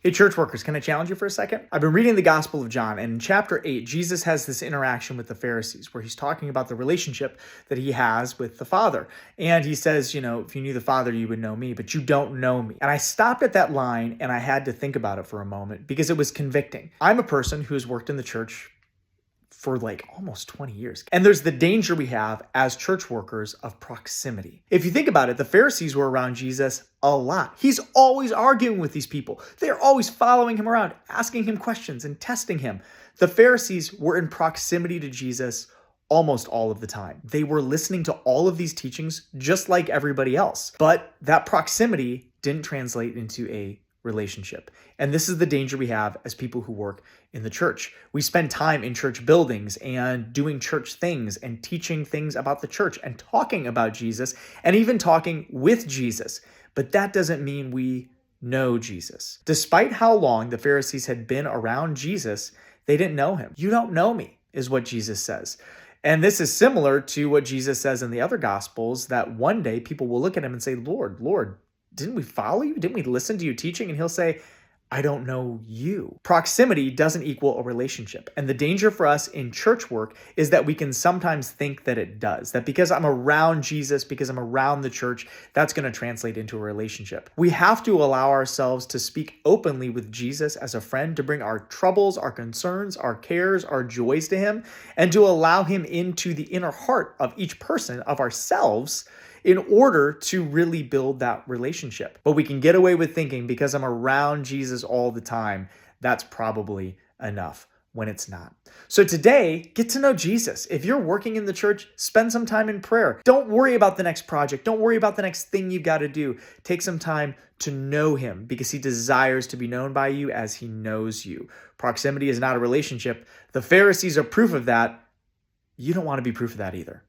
Hey, church workers, can I challenge you for a second? I've been reading the Gospel of John, and in chapter 8, Jesus has this interaction with the Pharisees where he's talking about the relationship that he has with the Father. And he says, if you knew the Father, you would know me, but you don't know me. And I stopped at that line and I had to think about it for a moment because it was convicting. I'm a person who has worked in the church for like almost 20 years. And there's the danger we have as church workers of proximity. If you think about it, the Pharisees were around Jesus a lot. He's always arguing with these people. They're always following him around, asking him questions and testing him. The Pharisees were in proximity to Jesus almost all of the time. They were listening to all of these teachings just like everybody else. But that proximity didn't translate into a relationship. And this is the danger we have as people who work in the church. We spend time in church buildings and doing church things and teaching things about the church and talking about Jesus and even talking with Jesus. But that doesn't mean we know Jesus. Despite how long the Pharisees had been around Jesus, they didn't know him. You don't know me, is what Jesus says. And this is similar to what Jesus says in the other Gospels, that one day people will look at him and say, Lord, Lord, didn't we follow you? Didn't we listen to you teaching? And he'll say, I don't know you. Proximity doesn't equal a relationship. And the danger for us in church work is that we can sometimes think that it does. That because I'm around Jesus, because I'm around the church, that's going to translate into a relationship. We have to allow ourselves to speak openly with Jesus as a friend, to bring our troubles, our concerns, our cares, our joys to him, and to allow him into the inner heart of each person, of ourselves, in order to really build that relationship. But we can get away with thinking because I'm around Jesus all the time, that's probably enough, when it's not. So today, get to know Jesus. If you're working in the church, spend some time in prayer. Don't worry about the next project. Don't worry about the next thing you've got to do. Take some time to know him because he desires to be known by you as he knows you. Proximity is not a relationship. The Pharisees are proof of that. You don't want to be proof of that either.